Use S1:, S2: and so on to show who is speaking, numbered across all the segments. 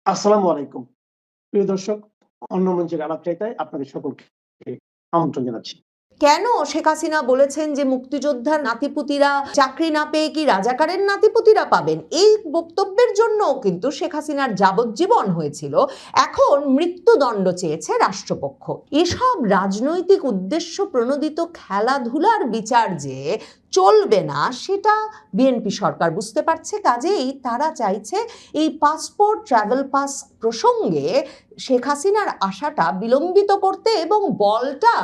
S1: আসসালামু আলাইকুম। প্রিয় দর্শক, অন্য মঞ্চের আলাপচারিতায় আপনাদের সকলকে আমন্ত্রণ জানাচ্ছি।
S2: কেন শেখ হাসিনা বলেছেন যে মুক্তিযোদ্ধার নাতিপুতিরা চাকরি না পেয়ে কি রাজাকারের নাতিপুতিরা পাবেন? এই বক্তব্যের জন্যও কিন্তু শেখ হাসিনার যাবজ্জীবন হয়েছিল। এখন মৃত্যুদণ্ড চেয়েছে রাষ্ট্রপক্ষ। এসব রাজনৈতিক উদ্দেশ্য প্রণোদিত খেলাধুলার বিচার যে চলবে না সেটা বিএনপি সরকার বুঝতে পারছে। কাজেই তারা চাইছে এই পাসপোর্ট ট্রাভেল পাস প্রসঙ্গে শেখ হাসিনার আশাটা বিলম্বিত করতে এবং বলটা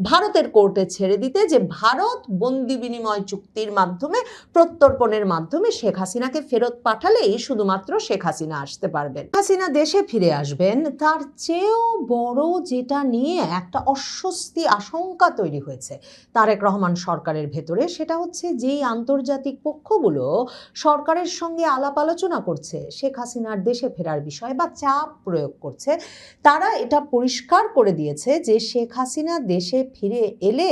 S2: ভারতের কোর্টে ছেড়ে দিতে, যে ভারত বন্দি বিনিময় চুক্তির মাধ্যমে প্রত্যর্পণের মাধ্যমে শেখ হাসিনাকে ফেরত পাঠালেই শুধুমাত্র শেখ হাসিনা আসতে পারবেন। হাসিনা দেশে ফিরে আসবেন, তার চেয়েও বড় যেটা নিয়ে একটা অস্বস্তি আশঙ্কা তৈরি হয়েছে তারেক রহমান সরকারের ভেতরে, সেটা হচ্ছে যেই আন্তর্জাতিক পক্ষগুলো সরকারের সঙ্গে আলাপ আলোচনা করছে শেখ হাসিনার দেশে ফেরার বিষয়ে বা চাপ প্রয়োগ করছে, তারা এটা পরিষ্কার করে দিয়েছে যে শেখ হাসিনা দেশে ফিরে এলে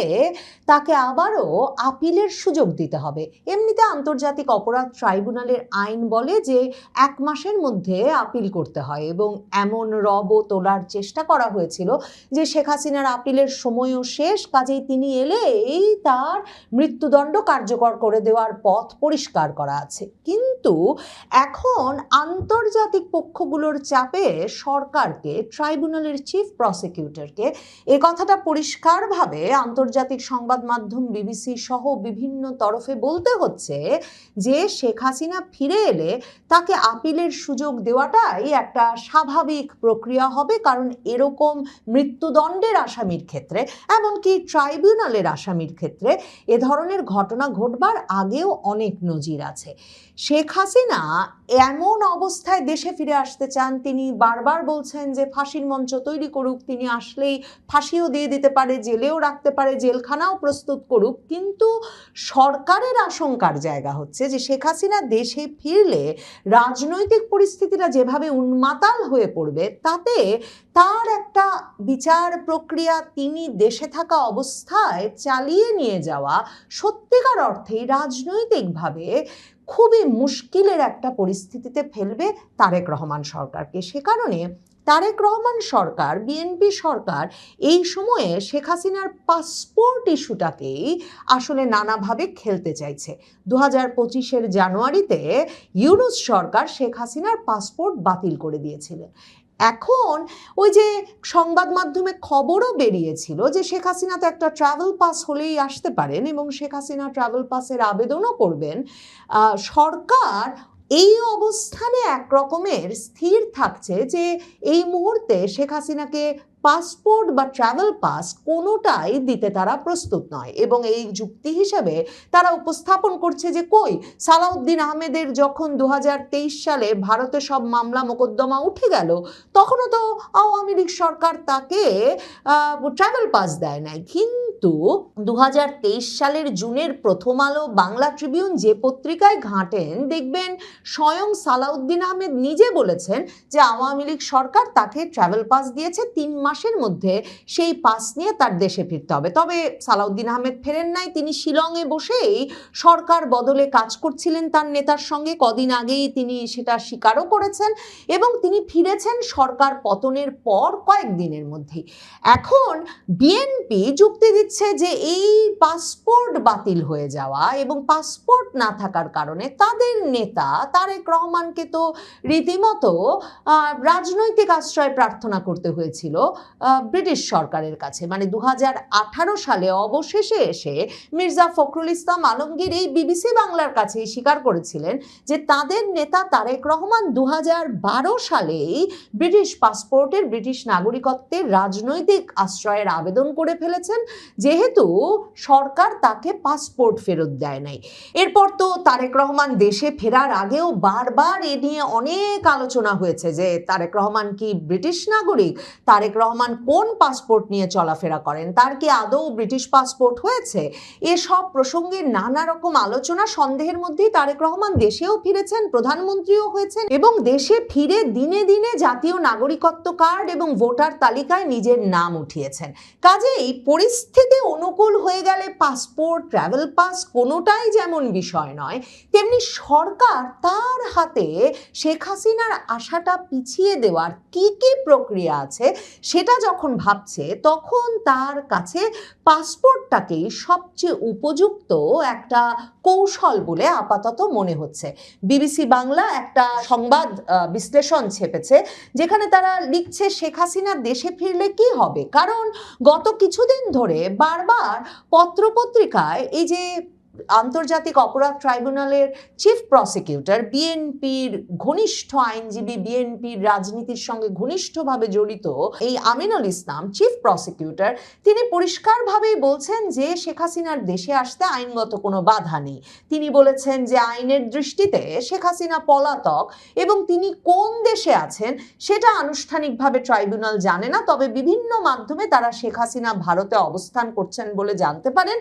S2: তাকে আবারও আপিলের সুযোগ দিতে হবে। এমনিতে আন্তর্জাতিক অপরাধ ট্রাইব্যুনালের আইন বলে যে 1 মাসের মধ্যে আপিল করতে হয়, এবং এমন রবও তোলার চেষ্টা করা হয়েছিল যে শেখ হাসিনার আপিলের সময়ও শেষ, কাজেই তিনি এলেই তার মৃত্যুদণ্ড কার্যকর করে দেওয়ার পথ পরিষ্কার করা আছে। কিন্তু এখন আন্তর্জাতিক পক্ষগুলোর চাপে সরকারকে, ট্রাইব্যুনালের চিফ প্রসিকিউটরকে এ কথাটা পরিষ্কারভাবে আন্তর্জাতিক সংবাদ মাধ্যম বিবিসি সহ বিভিন্ন তরফে বলতে হচ্ছে যে শেখ হাসিনা ফিরে এলে তাকে আপিলের সুযোগ দেওয়াটাই একটা স্বাভাবিক প্রক্রিয়া হবে, কারণ এরকম মৃত্যুদণ্ডের আসামির ক্ষেত্রে, এমনকি ট্রাইব্যুনালের আসামির ক্ষেত্রে এ ধরনের ঘটনা ঘটবার আগেও অনেক নজির আছে। শেখ হাসিনা এমন অবস্থায় দেশে ফিরে আসতে চান, তিনি বারবার বলছেন যে ফাঁসির মঞ্চ তৈরি করুক, তিনি আসলেই ফাঁসিও দিয়ে দিতে পারে, জেলেও রাখতে পারে, জেলখানাও প্রস্তুত করুক। কিন্তু সরকারের আশঙ্কার জায়গা হচ্ছে যে শেখ হাসিনা দেশে ফিরলে রাজনৈতিক পরিস্থিতিটা যেভাবে উন্মাতাল হয়ে পড়বে, তাতে তার একটা বিচার প্রক্রিয়া তিনি দেশে থাকা অবস্থায় চালিয়ে নিয়ে যাওয়া সত্যিকার অর্থেই রাজনৈতিকভাবে খুবই মুশকিলের একটা পরিস্থিতিতে ফেলবে তারেক রহমান সরকারকে। সে কারণে তারেক রহমান সরকার, বিএনপি সরকার এই সময়ে শেখ হাসিনার পাসপোর্ট ইস্যুটাকেই আসলে নানাভাবে খেলতে চাইছে। 2025-এর জানুয়ারিতে ইউনূস সরকার শেখ হাসিনার পাসপোর্ট বাতিল করে দিয়েছিলেন। এখন ওই যে সংবাদ মাধ্যমে খবরও বেরিয়েছিল যে শেখ হাসিনা তো একটা ট্রাভেল পাস হলেই আসতে পারেন এবং শেখ হাসিনা ট্রাভেল পাসের আবেদনও করবেন। সরকার এই অবস্থানে একরকমের স্থির থাকছে যে এই মুহূর্তে শেখ হাসিনাকে পাসপোর্ট বা ট্রাভেল পাস কোনোটাই দিতে তারা প্রস্তুত নয়, এবং এই যুক্তি হিসেবে তারা উপস্থাপন করছে যে কই সালাউদ্দিন আহমেদের যখন 2023 সালে ভারতে সব মামলা মোকদ্দমা উঠে গেল, তখনও তো আওয়ামী লীগ সরকার তাকে ট্রাভেল পাস দেয় নাই। কিন্তু 2023 সালের জুনের প্রথম আলো, বাংলা ট্রিবিউন যে পত্রিকায় ঘাঁটেন, দেখবেন স্বয়ং সালাউদ্দিন আহমেদ নিজে বলেছেন যে আওয়ামী লীগ সরকার তাকে ট্রাভেল পাস দিয়েছে, 3 মাসের মধ্যে সেই পাস নিয়ে তার দেশে ফিরতে হবে। তবে সালাউদ্দিন আহমেদ ফেরেন নাই, তিনি শিলংয়ে বসেই সরকার বদলে কাজ করছিলেন তার নেতার সঙ্গে। কদিন আগেই তিনি সেটা স্বীকারও করেছেন, এবং তিনি ফিরেছেন সরকার পতনের পর কয়েকদিনের মধ্যেই। এখন বিএনপি যুক্তি দিচ্ছে যে এই পাসপোর্ট বাতিল হয়ে যাওয়া এবং পাসপোর্ট না থাকার কারণে তাদের নেতা তারেক রহমানকে তো রীতিমতো রাজনৈতিক আশ্রয় প্রার্থনা করতে হয়েছিল ব্রিটিশ সরকারের কাছে। মানে 2018 সালে অবশেষে এসে মির্জা ফখরুল ইসলাম আলমগীর এই বিবিসি বাংলার কাছে স্বীকার করেছিলেন যে তাদের নেতা তারেক রহমান 2012 সালেই ব্রিটিশ পাসপোর্টের, ব্রিটিশ নাগরিকত্বের রাজনৈতিক আশ্রয়ের আবেদন করে ফেলেছেন, যেহেতু সরকার তাকে পাসপোর্ট ফেরত দেয় নাই। এরপর তো তারেক রহমান দেশে ফেরার আগেও বারবার এ নিয়ে অনেক আলোচনা হয়েছে যে তারেক রহমান কি ব্রিটিশ নাগরিক, তারেক রহমান রহমান কোন পাসপোর্ট নিয়ে চলাফেরা করেন, তার কি আদৌ ব্রিটিশ পাসপোর্ট হয়েছে, এসব প্রসঙ্গে নানা রকম আলোচনা। সন্দেহের মধ্যেই তারেক রহমান দেশেও ফিরেছেন, প্রধানমন্ত্রীও হয়েছেন এবং দেশে ফিরে দিনে দিনে জাতীয় নাগরিকত্ব কার্ড এবং ভোটার তালিকায় নিজের নাম উঠিয়েছেন। কাজেই পরিস্থিতি অনুকূল হয়ে গেলে পাসপোর্ট, ট্রাভেল পাস কোনোটাই যেমন বিষয় নয়, তেমনি সরকার তার হাতে শেখ হাসিনার আশাটা পিছিয়ে দেওয়ার কি কি প্রক্রিয়া আছে সেটা যখন ভাবছে, তখন তার কাছে পাসপোর্টটাকেই সবচেয়ে উপযুক্ত একটা কৌশল বলে আপাতত মনে হচ্ছে। বিবিসি বাংলা একটা সংবাদ বিশ্লেষণ ছেপেছে, যেখানে তারা লিখছে শেখ হাসিনা দেশে ফিরলে কি হবে। কারণ গত কিছুদিন ধরে বারবার পত্রপত্রিকায় এই যে আন্তর্জাতিক অপরাধ ট্রাইব্যুনালের চিফ প্রসিকিউটর, বিএনপির ঘনিষ্ঠ আইনজীবী, বিএনপির রাজনীতির সঙ্গে ঘনিষ্ঠভাবে জড়িত এই আমিনুল ইসলাম চিফ প্রসিকিউটর, তিনি পরিষ্কারভাবেই বলছেন যে শেখ হাসিনার দেশে আসতে আইনগত কোনো বাধা নেই। তিনি বলেছেন যে আইনের দৃষ্টিতে শেখ হাসিনা পলাতক এবং তিনি কোন দেশে আছেন সেটা আনুষ্ঠানিকভাবে ট্রাইব্যুনাল জানে না, তবে বিভিন্ন মাধ্যমে তারা শেখ হাসিনা ভারতে অবস্থান করছেন বলে জানতে পারেন।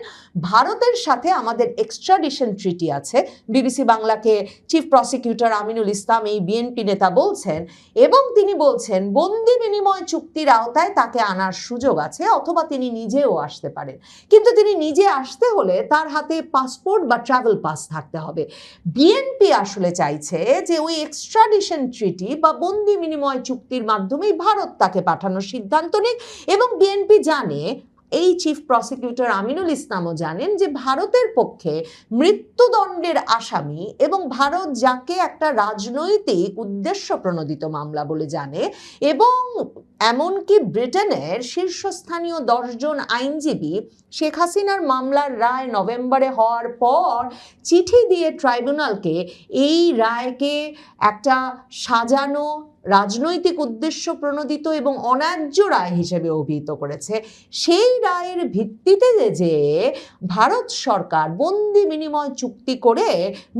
S2: ভারতের সাথে আমাদের এক্সট্রাডিশন ট্রিটি আছে। বিবিসি বাংলাকে চিফ প্রসিকিউটর আমিনুল ইসলাম এই বিএনপি নেতা বলছেন, এবং তিনি বলছেন বন্দি বিনিময় চুক্তির আওতায় তাকে আনার সুযোগ আছে, অথবা তিনি নিজেও আসতে পারেন। কিন্তু তিনি নিজে আসতে হলে তার হাতে পাসপোর্ট বা ট্রাভেল পাস থাকতে হবে। বিএনপি আসলে চাইছে যে ওই এক্সট্রাডিশন ট্রিটি বা বন্দি বিনিময় চুক্তির মাধ্যমেই ভারত তাকে পাঠানোর সিদ্ধান্ত নিক, এবং বিএনপি জানে, এই চিফ প্রসিকিউটর আমিনুল ইসলামও জানেন, যে ভারতের পক্ষে মৃত্যুদণ্ডের আসামি এবং ভারত যাকে একটা রাজনৈতিক উদ্দেশ্য প্রণোদিত মামলা বলে জানে, এবং এমনকি ব্রিটেনের শীর্ষস্থানীয় 10 জন আইনজীবী শেখ হাসিনার মামলার রায় নভেম্বরে হওয়ার পর চিঠি দিয়ে ট্রাইব্যুনালকে এই রায়কে একটা সাজানো, রাজনৈতিক উদ্দেশ্য প্রণোদিত এবং অন্যায্য রায় হিসেবে অভিহিত করেছে। সেই রায়ের ভিত্তিতে যে ভারত সরকার বন্দি বিনিময় চুক্তি করে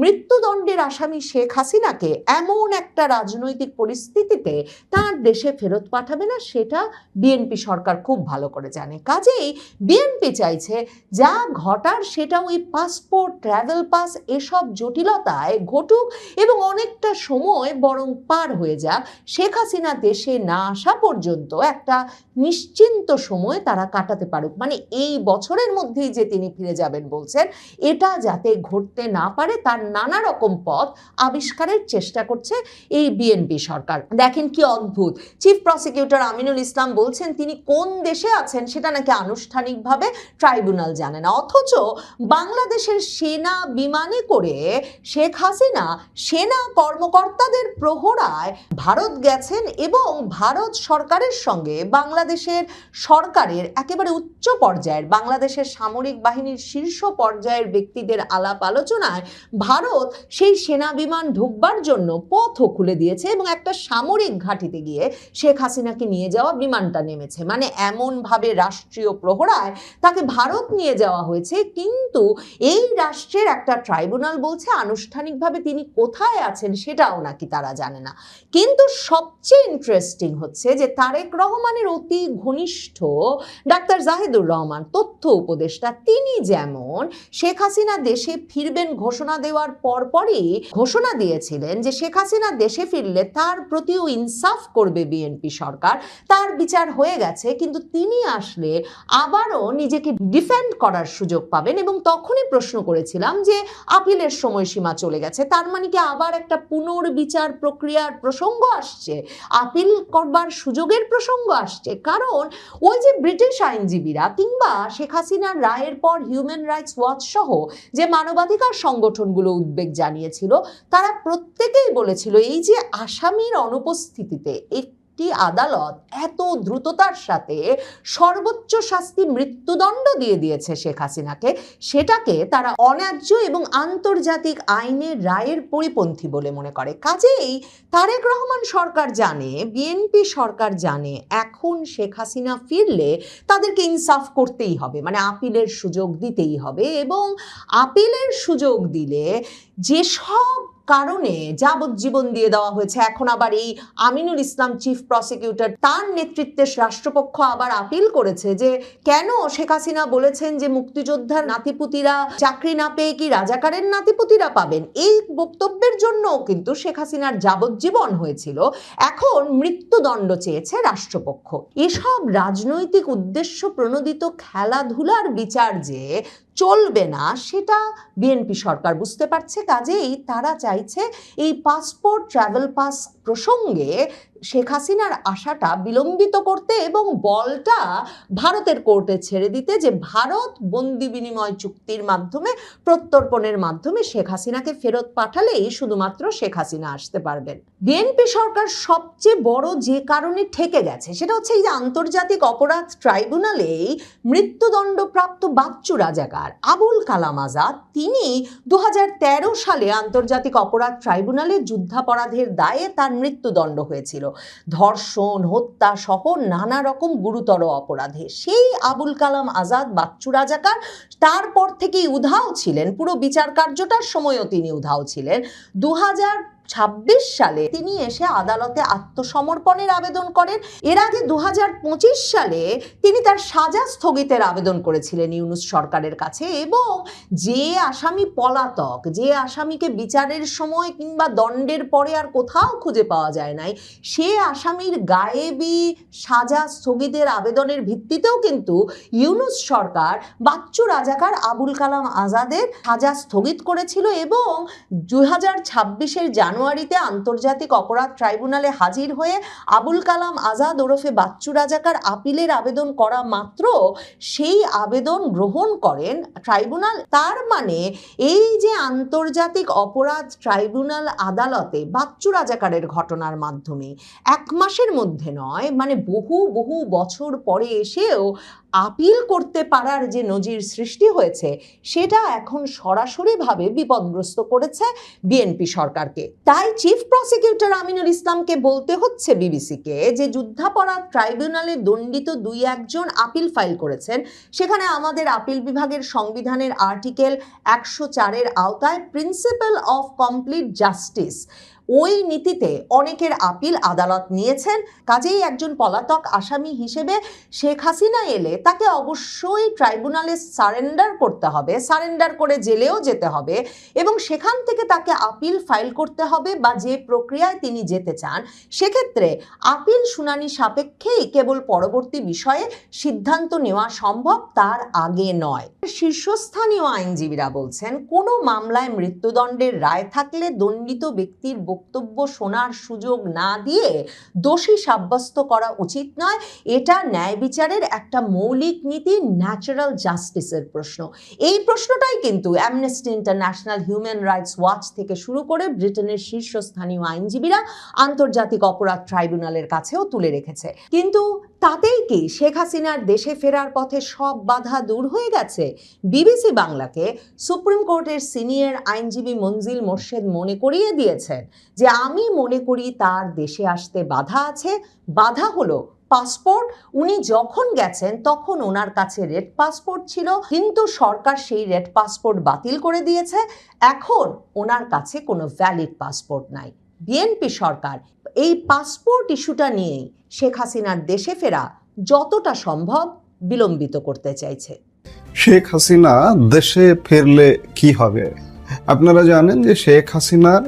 S2: মৃত্যুদণ্ডের আসামি শেখ হাসিনাকে এমন একটা রাজনৈতিক পরিস্থিতিতে তার দেশে ফেরত পাঠাবে না, সেটা বিএনপি সরকার খুব ভালো করে জানে। কাজেই বিএনপি চাইছে যা ঘটার সেটা ওই পাসপোর্ট, ট্রাভেল পাস এসব জটিলতায় ঘটুক এবং অনেকটা সময় বরং পার হয়ে যাক, শেখ হাসিনা দেশে না আসা পর্যন্ত একটা নিশ্চিন্ত সময় তারা কাটাতে পারুক। মানে এই বছরের মধ্যেই যে তিনি ফিরে যাবেন বলছেন, এটা যাতে ঘটতে না পারে তার নানা রকম পথ আবিষ্কারের চেষ্টা করছে এই বিএনপি সরকার। দেখেন কি অদ্ভুত, চিফ প্রসিকিউটর আমিনুল ইসলাম বলছেন তিনি কোন দেশে আছেন সেটা নাকি আনুষ্ঠানিকভাবে ট্রাইব্যুনাল জানে না, অথচ বাংলাদেশের সেনা বিমানে করে শেখ হাসিনা সেনা কর্মকর্তাদের প্রহরায় ভারত গেছেন এবং ভারত সরকারের সঙ্গে বাংলাদেশের সরকারের একেবারে উচ্চ পর্যায়ের, বাংলাদেশের সামরিক বাহিনীর শীর্ষ পর্যায়ের ব্যক্তিদের আলাপ আলোচনায় ভারত সেই সেনা বিমান ঢুকবার জন্য পথও খুলে দিয়েছে এবং একটা সামরিক ঘাঁটিতে গিয়ে শেখ হাসিনাকে নিয়ে যাওয়া বিমানটা নেমেছে। মানে এমনভাবে রাষ্ট্রীয় প্রহরায় তাকে ভারত নিয়ে যাওয়া হয়েছে, কিন্তু এই রাষ্ট্রের একটা ট্রাইব্যুনাল বলছে আনুষ্ঠানিকভাবে তিনি কোথায় আছেন সেটাও নাকি তারা জানে না। কিন্তু সবচেয়ে ইন্টারেস্টিং হচ্ছে যে তারেক রহমানের অতি ঘনিষ্ঠ ডাক্তার জাহিদুর রহমান, তথ্য উপদেষ্টা, তিনি যেমন শেখ হাসিনা দেশে ফিরবেন ঘোষণা দেওয়ার পরপরই ঘোষণা দিয়েছিলেন যে শেখ হাসিনা দেশে ফিরলে তার প্রতিও ইনসাফ করবে বিএনপি সরকার, তার বিচার হয়ে গেছে, কিন্তু তিনি আসলে আবারও নিজেকে ডিফেন্ড করার সুযোগ পাবেন। এবং তখনই প্রশ্ন করেছিলাম যে আপিলের সময়সীমা চলে গেছে, তার মানে কি আবার একটা পুনর্বিচার প্রক্রিয়ার প্রসঙ্গ আসছে, আপিল করবার সুযোগের প্রসঙ্গ আসছে। কারণ ওই যে ব্রিটিশ আইনজীবীরা কিংবা শেখ হাসিনার রায়ের পর হিউম্যান রাইটস ওয়াচ সহ যে মানবাধিকার সংগঠনগুলো উদ্বেগ জানিয়েছিল, তারা প্রত্যেকেই বলেছিল এই যে আসামির অনুপস্থিতিতে আদালত এত দ্রুততার সাথে সর্বোচ্চ শাস্তি মৃত্যুদণ্ড দিয়ে দিয়েছে শেখ হাসিনাকে, সেটাকে তারা অন্যায্য এবং আন্তর্জাতিক আইনের রায়ের পরিপন্থী বলে মনে করে। কাজেই তারেক রহমান সরকার জানে, বিএনপি সরকার জানে, এখন শেখ হাসিনা ফিরলে তাদেরকে ইনসাফ করতেই হবে, মানে আপিলের সুযোগ দিতেই হবে, এবং আপিলের সুযোগ দিলে যেসব কারণে যাবজ্জীবন দিয়ে দেওয়া হয়েছে, এখন আবার এই আমিনুল ইসলাম চিফ প্রসিকিউটর তার নেতৃত্বে রাষ্ট্রপক্ষ আবার আপিল করেছে যে কেন শেখ হাসিনা বলেছেন যে মুক্তিযোদ্ধার নাতিপুতিরা চাকরি না পেয়ে কি রাজাকারের নাতিপুতিরা পাবেন। এই বক্তব্যের জন্য কিন্তু শেখ হাসিনার যাবজ্জীবন হয়েছিল, এখন মৃত্যুদণ্ড চেয়েছে রাষ্ট্রপক্ষ। এসব রাজনৈতিক উদ্দেশ্য প্রণোদিত খেলাধুলার বিচার যে চলবে না সেটা বিএনপি সরকার বুঝতে পারছে, কাজেই তারা চাইছে এই পাসপোর্ট ট্রাভেল পাস প্রসঙ্গে শেখ হাসিনার আশাটা বিলম্বিত করতে এবং বলটা ভারতের কোর্টে ছেড়ে দিতে, যে ভারত বন্দি বিনিময় চুক্তির মাধ্যমে প্রত্যর্পণের মাধ্যমে শেখ হাসিনাকে ফেরত পাঠালেই শুধুমাত্র শেখ হাসিনা আসতে পারবেন। বিএনপি সরকার সবচেয়ে বড় যে কারণে ঠেকে গেছে সেটা হচ্ছে এই যে আন্তর্জাতিক অপরাধ ট্রাইব্যুনালেই মৃত্যুদণ্ডপ্রাপ্ত বাচ্চু রাজাকার আবুল কালাম আজাদ, তিনি 2013 সালে আন্তর্জাতিক অপরাধ ট্রাইব্যুনালে যুদ্ধাপরাধের দায়ে তার মৃত্যুদণ্ড হয়েছিল, ধর্ষণ, হত্যা সহ নানা রকম গুরুতর অপরাধে। সেই আবুল কালাম আজাদ বাচ্চু রাজাকার তারপর থেকেই উধাও ছিলেন, পুরো বিচার কার্যটার সময়ও তিনি উধাও ছিলেন। 2026 সালে তিনি এসে আদালতে আত্মসমর্পণের আবেদন করেন। এর আগে 2025 সালে তিনি তার সাজা স্থগিতের আবেদন করেছিলেন ইউনূস সরকারের কাছে, এবং যে আসামি পলাতক, যে আসামিকে বিচারের সময় কিংবা দণ্ডের পরে আর কোথাও খুঁজে পাওয়া যায় নাই, সে আসামির গায়েবী সাজা স্থগিতের আবেদনের ভিত্তিতেও কিন্তু ইউনূস সরকার বাচ্চু রাজাকার আবুল কালাম আজাদের সাজা স্থগিত করেছিল, এবং 2026-এর জানুয়ারিতে আন্তর্জাতিক অপরাধ ট্রাইব্যুনালে হাজির হয়ে আবুল কালাম আজাদ ওরফে বাচ্চু রাজাকার আপিলের আবেদন করা মাত্র সেই আবেদন গ্রহণ করেন ট্রাইব্যুনাল। তার মানে এই যে আন্তর্জাতিক অপরাধ ট্রাইব্যুনাল আদালতে বাচ্চু রাজাকারের ঘটনার মাধ্যমে 1 মাসের মধ্যে নয়, মানে বহু বহু বছর পরে এসেও আপিল করতে পারার যে নজির সৃষ্টি হয়েছে সেটা এখন সরাসরিভাবে বিপদগ্রস্ত করেছে বিএনপি সরকারকে। তাই চিফ প্রসিকিউটর আমিনুল ইসলামকে বলতে হচ্ছে বিবিসিকে যে যুদ্ধাপরাধ ট্রাইব্যুনালে দণ্ডিত 2-1 জন আপিল ফাইল করেছেন, সেখানে আমাদের আপিল বিভাগের সংবিধানের আর্টিকেল 104-এর আওতায় প্রিন্সিপাল অফ কমপ্লিট জাস্টিস, ওই নীতিতে অনেকের আপিল আদালত নিয়েছেন। কাজেই একজন পলাতক আসামি হিসেবে শেখ হাসিনা এলে তাকে অবশ্যই ট্রাইব্যুনালে সারেন্ডার করতে হবে, সারেন্ডার করে জেলেও যেতে হবে, এবং সেখান থেকে তাকে আপিল ফাইল করতে হবে বা যে প্রক্রিয়ায় তিনি যেতে চান সেক্ষেত্রে আপিল শুনানি সাপেক্ষেই কেবল পরবর্তী বিষয়ে সিদ্ধান্ত নেওয়া সম্ভব, তার আগে নয়। শীর্ষস্থানীয় আইনজীবীরা বলছেন কোনো মামলায় মৃত্যুদণ্ডের রায় থাকলে দণ্ডিত ব্যক্তির বক্তব্য শোনার সুযোগ না দিয়ে দোষী সাব্যস্ত করা উচিত নয়, এটা ন্যায় বিচারের একটা মৌলিক নীতি, ন্যাচারাল জাস্টিসের প্রশ্ন। এই প্রশ্নটাই কিন্তু amnesty international, human rights watch থেকে শুরু করে ব্রিটেনের শীর্ষস্থানীয় আইনজীবীরা আন্তর্জাতিক অপরাধ ট্রাইব্যুনালের কাছেও তুলে রেখেছে। কিন্তু তাতেই কি শেখ হাসিনার দেশে ফেরার পথে সব বাধা দূর হয়ে গেছে? বিবিসি বাংলাকে সুপ্রিম কোর্টের সিনিয়র আইনজীবী মনজিল মোর্শেদ মনে করিয়ে দিয়েছেন যে আমি মনে করি তার দেশে আসতে বাধা আছে। বাধা হলো পাসপোর্ট। উনি যখন গেছেন তখন ওনার কাছে রেড পাসপোর্ট ছিল, কিন্তু সরকার সেই রেড পাসপোর্ট বাতিল করে দিয়েছে। এখন ওনার কাছে কোনো ভ্যালিড পাসপোর্ট নাই। বিএনপি সরকার এই পাসপোর্ট ইস্যুটা নিয়েই শেখ হাসিনার দেশে ফেরা যতটা সম্ভব বিলম্বিত করতে চাইছে।
S3: শেখ হাসিনা দেশে ফিরলে কি হবে? আপনারা জানেন যে শেখ হাসিনার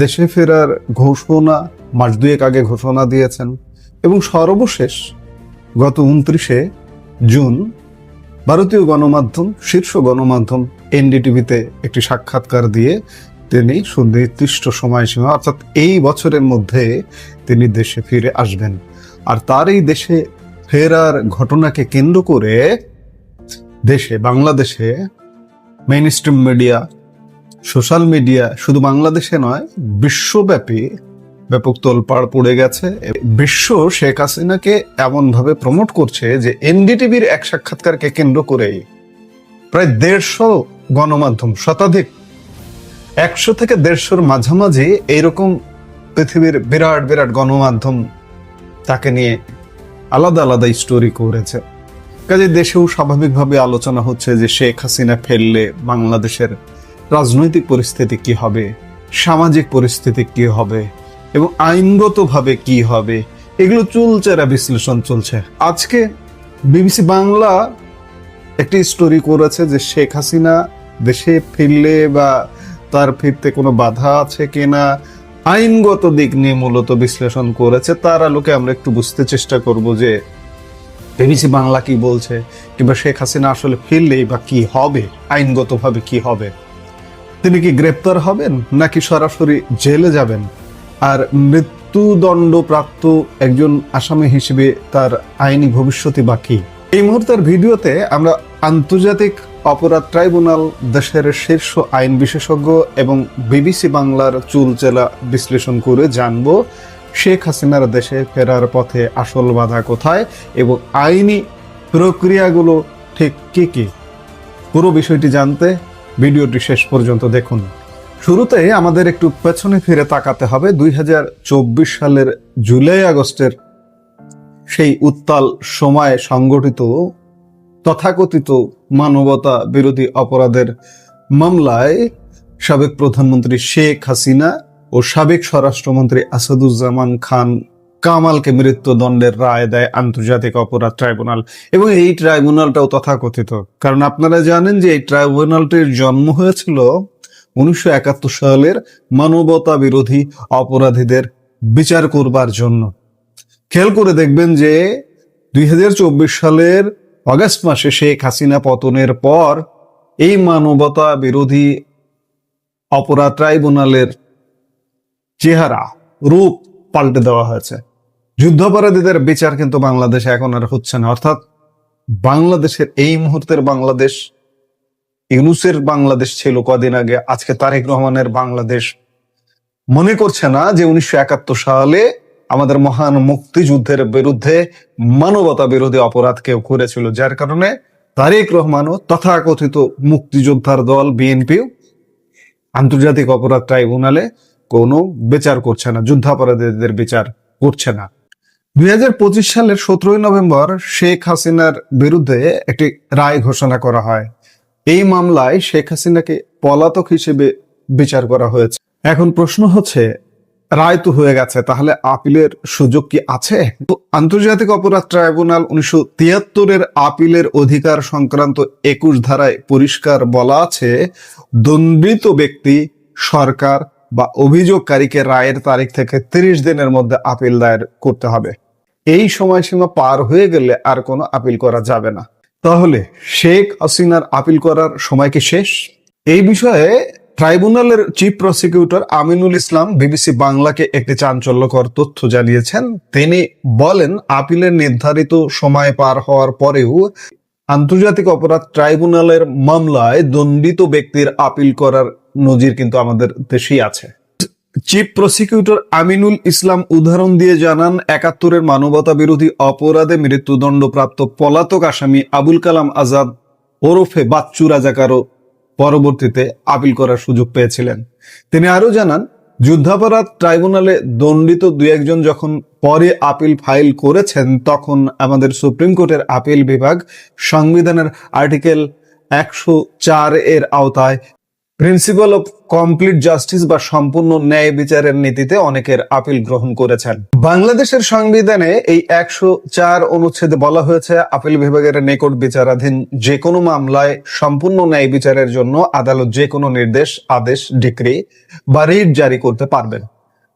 S3: দেশে ফেরার ঘোষণা মাস 2 আগে ঘোষণা দিয়েছেন, এবং সর্বশেষ গত 29শে জুন ভারতীয় গণমাধ্যম, শীর্ষ গণমাধ্যম এনডিটিভিতে একটি সাক্ষাৎকার দিয়ে তিনি সুনির্দিষ্ট সময়সীমা অর্থাৎ এই বছরের মধ্যে তিনি দেশে ফিরে আসবেন। আর তার এই দেশে ফেরার ঘটনাকে কেন্দ্র করে বাংলাদেশে মেইনস্ট্রিম মিডিয়া, সোশ্যাল মিডিয়া, শুধু বাংলাদেশে নয় বিশ্বব্যাপী ব্যাপক তোলপাড় পড়ে গেছে। বিশ্ব শেখ হাসিনাকে এমন ভাবে প্রমোট করছে যে এনডিটিভির এক সাক্ষাৎকারকে কেন্দ্র করেই প্রায় 150 গণমাধ্যম, শতাধিক, 100 থেকে 150-র মাঝামাঝি এইরকম পৃথিবীর বিরাট বিরাট গণমাধ্যম তাকে নিয়ে আলাদা আলাদা স্টোরি করেছে। কাজে দেশেও স্বাভাবিকভাবে আলোচনা হচ্ছে যে শেখ হাসিনা ফেললে বাংলাদেশের রাজনৈতিক পরিস্থিতি কি হবে, সামাজিক পরিস্থিতি কি হবে এবং আইনগতভাবে কি হবে, এগুলো চুলচেরা বিশ্লেষণ চলছে। আজকে বিবিসি বাংলা একটি স্টোরি করেছে যে শেখ হাসিনা দেশে ফিরলে বা তার ফিরতে কোনো বাধা আছে কিনা, আইনগত দিক নিয়ে মূলত বিশ্লেষণ করেছে। তার আলোকে আমরা একটু বুঝতে চেষ্টা করব যে বিবিসি বাংলা কি বলছে, কিংবা শেখ হাসিনা আসলে ফিরলেই বা কি হবে, আইনগতভাবে কি হবে। তিনি কি গ্রেপ্তার হবেন নাকি সরাসরি জেলে যাবেন, আর মৃত্যুদণ্ডপ্রাপ্ত একজন আসামি হিসেবে তার আইনি ভবিষ্যৎই বা কি। এই মুহূর্তের ভিডিওতে আমরা আন্তর্জাতিক অপরাধ ট্রাইব্যুনাল, দেশের শীর্ষ আইন বিশেষজ্ঞ এবং বিবিসি বাংলার চুলচেলা বিশ্লেষণ করে জানব শেখ হাসিনার দেশে ফেরার পথে আসল বাধা কোথায় এবং আইনি প্রক্রিয়াগুলো ঠিক কি কি। পুরো বিষয়টি জানতে ভিডিওটি শেষ পর্যন্ত দেখুন। শুরুতে আমাদের একটু পেছনে ফিরে তাকাতে হবে 2024 সালের জুলাই আগস্টের সেই উত্তাল সময়ে সংগঠিত তথাকথিত মানবতা বিরোধী অপরাধের মামলায় সাবেক প্রধানমন্ত্রী শেখ হাসিনা ও সাবেক স্বরাষ্ট্রমন্ত্রী আসাদুজ্জামান খান কামালকে মৃত্যুদণ্ডের রায় দেয় আন্তর্জাতিক অপরাধ ট্রাইব্যুনাল। এবং এই ট্রাইব্যুনালটাও তথাকথিত, কারণ আপনারা জানেন যে এই ট্রাইব্যুনালটির জন্ম হয়েছিল 1971 সালের মানবতা বিরোধী অপরাধীদের বিচার করবার জন্য। খেয়াল করে দেখবেন যে 2024 সালের অগাস্ট মাসে শেখ হাসিনা পতনের পর এই মানবতা বিরোধী অপরাধ ট্রাইব্যুনালের চেহারা, রূপ পাল্টে দেওয়া হয়েছে। যুদ্ধাপরাধীদের বিচার কিন্তু বাংলাদেশে এখন আর হচ্ছে না। অর্থাৎ বাংলাদেশের এই মুহূর্তের বাংলাদেশ ইউনূসের বাংলাদেশ ছিল কদিন আগে, আজকে তারেক রহমানের বাংলাদেশ মনে করছে না যে 1971 সালে আমাদের মহান মুক্তিযুদ্ধের বিরুদ্ধে মানবতা বিরোধী অপরাধ কেউ করেছিল, যার কারণে তারেক রহমানও তথাকথিত মুক্তিযোদ্ধার দল বিএনপি আন্তর্জাতিক অপরাধ ট্রাইব্যুনালে কোনো বিচার করছে না, যুদ্ধাপরাধীদের বিচার করছে না। 2025 সালের 17 নভেম্বর শেখ হাসিনার বিরুদ্ধে একটি রায় ঘোষণা করা হয়। এই মামলায় শেখ হাসিনাকে পলাতক হিসেবে বিচার করা হয়েছে। এখন প্রশ্ন হচ্ছে, রায় তো হয়ে গেছে, তাহলে আপিলের সুযোগ কি আছে? আন্তর্জাতিক অপরাধ ট্রাইব্যুনাল 1973-এর আপিলের অধিকার সংক্রান্ত 21 ধারায় পরিষ্কার বলা আছে, দণ্ডিত ব্যক্তি, সরকার বা অভিযোগকারীকে রায়ের তারিখ থেকে 30 দিনের মধ্যে আপিল দায়ের করতে হবে। এই সময়সীমা পার হয়ে গেলে আর কোনো আপিল করা যাবে না। তাহলে শেখ হাসিনার আপিল করার সময় কি শেষ? এই বিষয়ে ট্রাইব্যুনালের chief prosecutor Aminul Islam BBC বাংলাকে একটি চাঞ্চল্যকর তথ্য জানিয়েছেন। তিনি বলেন, আপিলের নির্ধারিত সময় পার হওয়ার পরেও আন্তর্জাতিক অপরাধ ট্রাইব্যুনালের মামলায় দণ্ডিত ব্যক্তির আপিল করার নজির কিন্তু আমাদের দেশেই আছে। চিফ প্রসিকিউটর আমিনুল ইসলাম উদাহরণ দিয়ে জানান, 71-এর মানবতা বিরোধী অপরাধে মৃত্যুদণ্ডপ্রাপ্ত পলাতক আসামি আবুল কালাম আজাদ ওরফে বাচ্চু রাজাকারও পরবর্তীতে আপিল করার সুযোগ পেয়েছিলেন। তিনি আরো জানান, যুদ্ধাপরাধ ট্রাইব্যুনালে দণ্ডিত 2-1 যখন পরে আপিল ফাইল করেছেন, তখন আমাদের সুপ্রিম কোর্টের আপিল বিভাগ সংবিধানের আর্টিকেল 104 এর আওতায় প্রিন্সিপাল অফ কমপ্লিট জাস্টিস বা সম্পূর্ণ ন্যায় বিচারের নীতিতে অনেকের আপিল গ্রহণ করেছেন। বাংলাদেশের সংবিধানে এই 104 অনুচ্ছেদে বলা হয়েছে, আপিল বিভাগের নিকট বিচারাধীন যে কোনো মামলায় সম্পূর্ণ ন্যায় বিচারের জন্য আদালত যে কোনো নির্দেশ, আদেশ, ডিক্রি বা রিট জারি করতে পারবেন।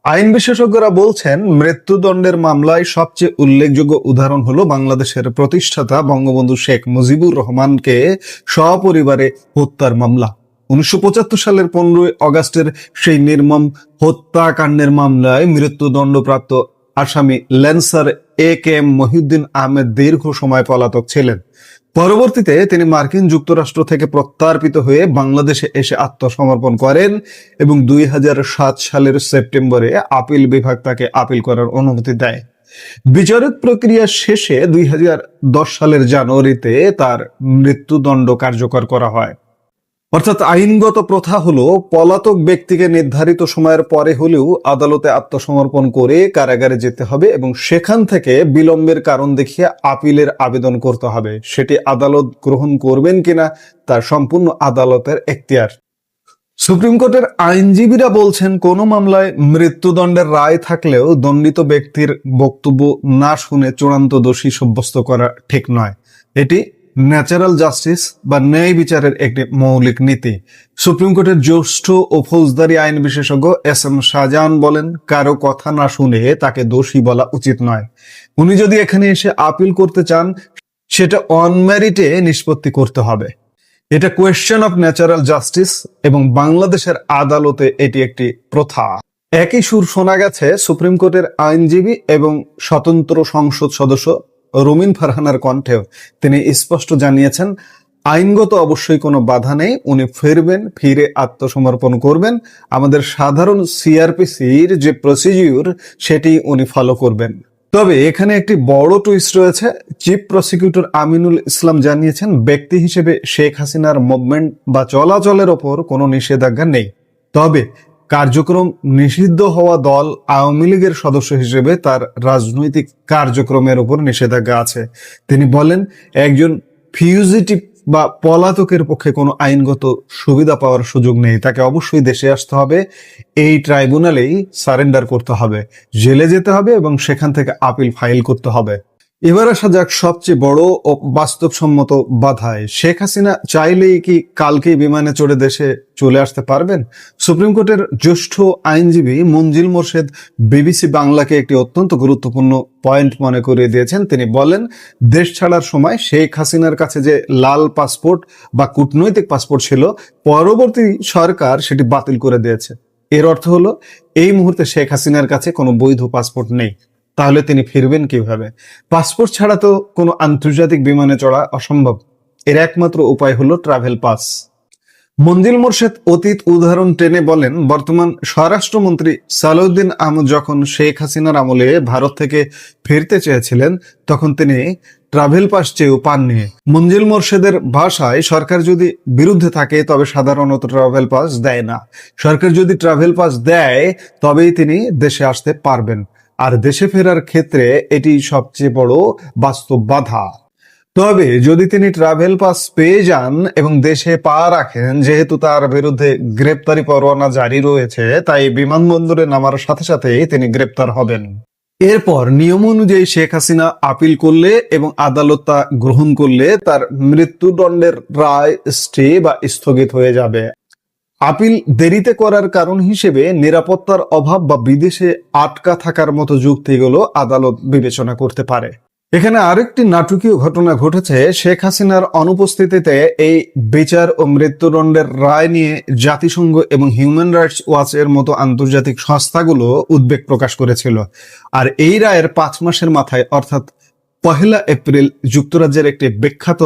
S3: আইন বিশেষজ্ঞরা বলছেন, মৃত্যুদণ্ডের মামলায় সবচেয়ে উল্লেখযোগ্য উদাহরণ হলো বাংলাদেশের প্রতিষ্ঠাতা বঙ্গবন্ধু শেখ মুজিবুর রহমানকে সপরিবারে হত্যার মামলা। 1975 সালের 15 আগস্টের সেই নির্মম হত্যাকাণ্ডের মামলায় মৃত্যুদণ্ডপ্রাপ্ত আসামি ল্যান্সার এ.কে.এম. মহিউদ্দিন আহমেদ দীর্ঘ সময় পলাতক ছিলেন। পরবর্তীতে তিনি মার্কিন যুক্তরাষ্ট্র থেকে প্রত্যার্পিত হয়ে বাংলাদেশে এসে আত্মসমর্পণ করেন এবং 2007 সালের সেপ্টেম্বরে আপিল বিভাগ তাকে আপিল করার অনুমতি দেয়। বিচারিক প্রক্রিয়া শেষে 2010 সালের জানুয়ারিতে তার মৃত্যুদণ্ড কার্যকর করা হয়। অর্থাৎ আইনগত প্রথা হলো, পলাতক ব্যক্তিকে নির্ধারিত সময়ের পরে হলেও আদালতে আত্মসমর্পণ করে কারাগারে যেতে হবে এবং সেখান থেকে বিলম্বের কারণ দেখিয়ে আপিলের আবেদন করতে হবে। সেটি আদালত গ্রহণ করবেন কিনা তার সম্পূর্ণ আদালতের এখতিয়ার। সুপ্রিম কোর্টের আইনজীবীরা বলছেন কোন মামলায় মৃত্যুদণ্ডের রায় থাকলেও দণ্ডিত ব্যক্তির বক্তব্য না শুনে চূড়ান্ত দোষী সাব্যস্ত করা ঠিক নয়। এটি ন্যাচারাল জাস্টিস বা ন্যায় বিচারের একটি মৌলিক নীতি। সুপ্রিম কোর্টের জ্যেষ্ঠ ও ফৌজদারি আইন বিশেষজ্ঞ এস.এম. শাহজাহান বলেন, কারো কথা না শুনে তাকে দোষী বলা উচিত নয়। উনি যদি এখানে এসে আপিল করতে চান, সেটা অন মেরিটে নিষ্পত্তি করতে হবে। এটা কোয়েশ্চেন অফ ন্যাচারাল জাস্টিস এবং বাংলাদেশের আদালতে এটি একটি প্রথা। একই সুর শোনা গেছে সুপ্রিম কোর্টের আইনজীবী এবং স্বতন্ত্র সংসদ সদস্য রুমিন ফারহানার কণ্ঠেও। তিনি স্পষ্ট জানিয়েছেন, আইনগত অবশ্যই কোনো বাধা নেই, উনি ফিরবেন, ফিরে আত্মসমর্পণ করবেন। আমাদের সাধারণ সিআরপিসির যে প্রসিডিউর সেটি উনি ফলো করবেন। তবে এখানে একটি বড় টুইস্ট রয়েছে। চিফ প্রসিকিউটর আমিনুল ইসলাম জানিয়েছেন, ব্যক্তি হিসেবে শেখ হাসিনার মুভমেন্ট বা চলাচলের ওপর কোনো নিষেধাজ্ঞা নেই। তবে কার্যক্রম নিষিদ্ধ হওয়া দল আওয়ামী লীগের সদস্য হিসেবে তার রাজনৈতিক কার্যক্রমের উপর নিষেধাজ্ঞা আছে। তিনি বলেন, একজন ফিউজিটিভ বা পলাতকের পক্ষে কোনো আইনগত সুবিধা পাওয়ার সুযোগ নেই। তাকে অবশ্যই দেশে আসতে হবে, এই ট্রাইব্যুনালেই সারেন্ডার করতে হবে, জেলে যেতে হবে এবং সেখান থেকে আপিল ফাইল করতে হবে। এবার আসা যাক সবচেয়ে বড় ও বাস্তবসম্মত বাধায়। শেখ হাসিনা চাইলেই কি কালকেই বিমানে চড়ে দেশে চলে আসতে পারবেন? সুপ্রিম কোর্টের জ্যেষ্ঠ আইনজীবী মঞ্জিল মোর্শেদ বিবিসি বাংলাকে একটি অত্যন্ত গুরুত্বপূর্ণ পয়েন্ট মনে করিয়ে দিয়েছেন। তিনি বলেন, দেশ ছাড়ার সময় শেখ হাসিনার কাছে যে লাল পাসপোর্ট বা কূটনৈতিক পাসপোর্ট ছিল, পরবর্তী সরকার সেটি বাতিল করে দিয়েছে। এর অর্থ হলো এই মুহূর্তে শেখ হাসিনার কাছে কোনো বৈধ পাসপোর্ট নেই। তাহলে তিনি ফিরবেন কিভাবে? পাসপোর্ট ছাড়া তো কোনো আন্তর্জাতিক বিমানে চড়া অসম্ভব। এর একমাত্র উপায় হলো ট্রাভেল পাস। মঞ্জিল মোর্শেদ অতীত উদাহরণ টেনে বলেন, বর্তমান স্বরাষ্ট্রমন্ত্রী সালাউদ্দিন আহমদ যখন শেখ হাসিনার আমলে ভারত থেকে ফিরতে চেয়েছিলেন, তখন তিনি ট্রাভেল পাস চেয়েও পাননি। মঞ্জিল মোর্শেদের ভাষায়, সরকার যদি বিরুদ্ধে থাকে তবে সাধারণত ট্রাভেল পাস দেয় না। সরকার যদি ট্রাভেল পাস দেয় তবেই তিনি দেশে আসতে পারবেন। আর দেশে ফেরার ক্ষেত্রে এটি সবচেয়ে বড় বাস্তব বাধা। তবে যদি তিনি ট্রাভেল পাস পেয়ে যান এবং দেশে পা রাখেন, যেহেতু তার বিরুদ্ধে গ্রেপ্তারি পরোয়ানা জারি রয়েছে, তাই বিমানবন্দরে নামার সাথে সাথে তিনি গ্রেপ্তার হবেন। এরপর নিয়ম অনুযায়ী শেখ হাসিনা আপিল করলে এবং আদালত তা গ্রহণ করলে তার মৃত্যুদণ্ডের রায় স্টে বা স্থগিত হয়ে যাবে। আপিল দেরিতে করার কারণ হিসেবে নিরাপত্তার অভাব বা বিদেশে আটকা থাকার মতো যুক্তিগুলো আদালত বিবেচনা করতে পারে। এখানে আরেকটি নাটকীয় ঘটনা ঘটেছে। শেখ হাসিনার অনুপস্থিতিতে এই বিচার ও মৃত্যুদণ্ডের রায় নিয়ে জাতিসংঘ এবং হিউম্যান রাইটস ওয়াচের মতো আন্তর্জাতিক সংস্থাগুলো উদ্বেগ প্রকাশ করেছিল। আর এই রায়ের 5 মাসের মাথায়, অর্থাৎ 1 এপ্রিল, যুক্তরাজ্যের একটি বিখ্যাত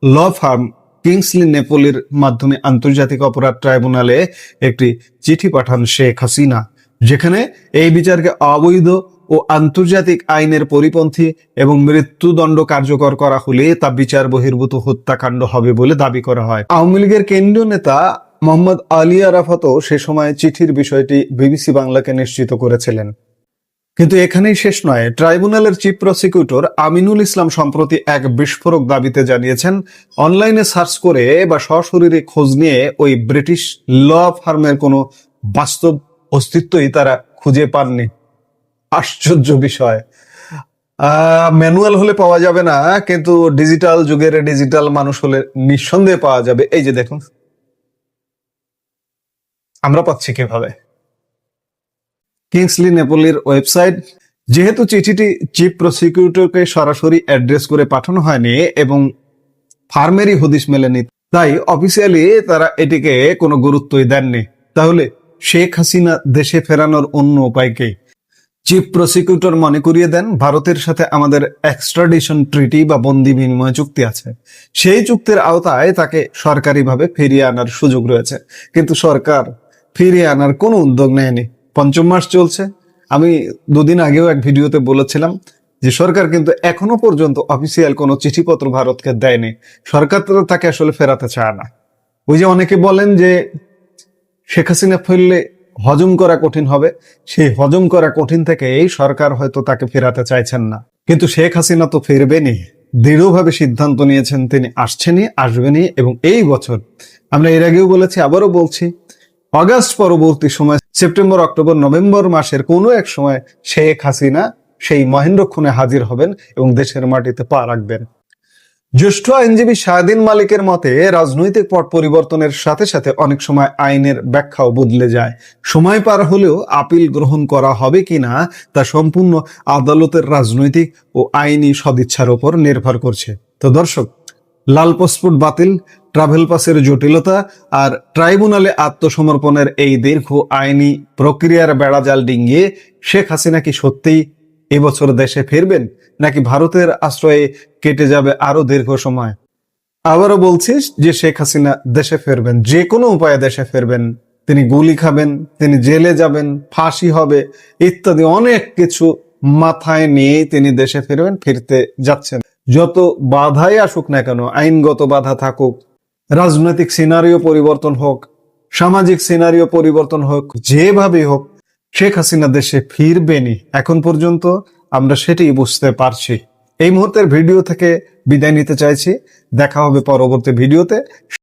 S3: ল ফার্ম কিংসলি নেপোলির মাধ্যমে আন্তর্জাতিক অপরাধ ট্রাইব্যুনালে একটি চিঠি পাঠান শেখ হাসিনা, যেখানে এই বিচারকে অবৈধ ও আন্তর্জাতিক আইনের পরিপন্থী এবং মৃত্যুদণ্ড কার্যকর করা হলে তা বিচার বহির্ভূত হত্যাকাণ্ড হবে বলে দাবি করা হয়। আওয়ামী লীগের কেন্দ্রীয় নেতা মোহাম্মদ আলী আরাফাতও সে সময় চিঠির বিষয়টি বিবিসি বাংলাকে নিশ্চিত করেছিলেন। কিন্তু এখানেই শেষ নয়। ট্রাইব্যুনালের চিফ প্রসিকিউটর আমিনুল ইসলাম সম্প্রতি এক বিস্ফোরক দাবিতে জানিয়েছেন, অনলাইনে সার্চ করে বা সশরীরে খোঁজ নিয়ে ওই ব্রিটিশ ল ফার্মের কোনো বাস্তব অস্তিত্বই তারা খুঁজে পাননি। আশ্চর্য বিষয়। ম্যানুয়াল হলে পাওয়া যাবে না, কিন্তু ডিজিটাল যুগের ডিজিটাল মানুষ হলে নিঃসন্দেহে পাওয়া যাবে। এই যে দেখুন, আমরা পাচ্ছি কিভাবে? কিংসলি নেপোলির ওয়েবসাইট। যেহেতু চিঠিটি চিফ প্রসিকিউটরকে সরাসরি অ্যাড্রেস করে পাঠানো হয়নি এবং ফার্মেরই হদিশ মেলেনি, তাই অফিসিয়ালি তারা এটিকে কোনো গুরুত্বই দেননি। তাহলে শেখ হাসিনা দেশে ফেরানোর অন্য উপায় কি? চিফ প্রসিকিউটর মনে করিয়ে দেন, ভারতের সাথে আমাদের এক্সট্রাডিশন ট্রিটি বা বন্দি বিনিময় চুক্তি আছে। সেই চুক্তির আওতায় তাকে সরকারিভাবে ফিরিয়ে আনার সুযোগ রয়েছে। কিন্তু সরকার ফিরিয়ে আনার কোনো উদ্যোগ নেয়নি। 5ম মাস চলছে। আমি 2 দিন আগেও এক ভিডিওতে বলেছিলাম যে সরকার কিন্তু এখনো পর্যন্ত অফিসিয়াল কোনো চিঠিপত্র ভারতকে দেয়নি। সরকার তো তাকে আসলে ফেরাতে চায় না। ওই যে অনেকে বলেন যে শেখ হাসিনা ফিরলে হজম করা কঠিন হবে, সেই হজম করা কঠিন থেকে এই সরকার হয়তো তাকে ফেরাতে চাইছেন না। কিন্তু শেখ হাসিনা তো ফিরবেনই, দৃঢ়ভাবে সিদ্ধান্ত নিয়েছেন তিনি আসছেনই, আসবেনই। এবং এই বছর, আমরা এর আগেও বলেছি, আবারও বলছি, অগাস্ট পরবর্তী সময় সেপ্টেম্বর, অক্টোবর, নভেম্বর মাসের কোনো এক সময় শেখ হাসিনা সেই মহেন্দ্রক্ষণে হাজির হবেন এবং দেশের মাটিতে পা রাখবেন। জ্যেষ্ঠ আইনজীবী শাহদিন মালিকের মতে রাজনৈতিক পট পরিবর্তনের সাথে সাথে অনেক সময় আইনের ব্যাখ্যাও বদলে যায়। সময় পার হলেও আপিল গ্রহণ করা হবে কিনা তা সম্পূর্ণ আদালতের রাজনৈতিক ও আইনি সদিচ্ছার উপর নির্ভর করছে। তো দর্শক, লাল পাসপোর্ট বাতিল, ট্রাভেল পাসের জটিলতা আর ট্রাইব্যুনালে আত্মসমর্পণের এই দীর্ঘ আইনি প্রক্রিয়ার বেড়াজাল ডিঙ্গিয়ে শেখ হাসিনা কি সত্যিই এবছর দেশে ফিরবেন, নাকি ভারতের আশ্রয়ে কেটে যাবে আরো দীর্ঘ সময়? আবারও বলছিস যে শেখ হাসিনা দেশে ফিরবেন, যে কোনো উপায়ে দেশে ফিরবেন। তিনি গুলি খাবেন, তিনি জেলে যাবেন, ফাঁসি হবে ইত্যাদি অনেক কিছু মাথায় নিয়েই তিনি দেশে ফিরবেন, ফিরতে যাচ্ছেন। যত বাধাই আসুক না কেন, আইনগত বাধা থাকুক, রাজনৈতিক সিনারিও পরিবর্তন হোক, সামাজিক সিনারিও পরিবর্তন হোক, যেভাবে হোক শেখ হাসিনা দেশে ফিরবেনই। এখন পর্যন্ত আমরা সেটাই বুঝতে পারছি। এই মুহূর্তের ভিডিও থেকে বিদায় নিতে চাইছি। দেখা হবে পরবর্তী ভিডিওতে।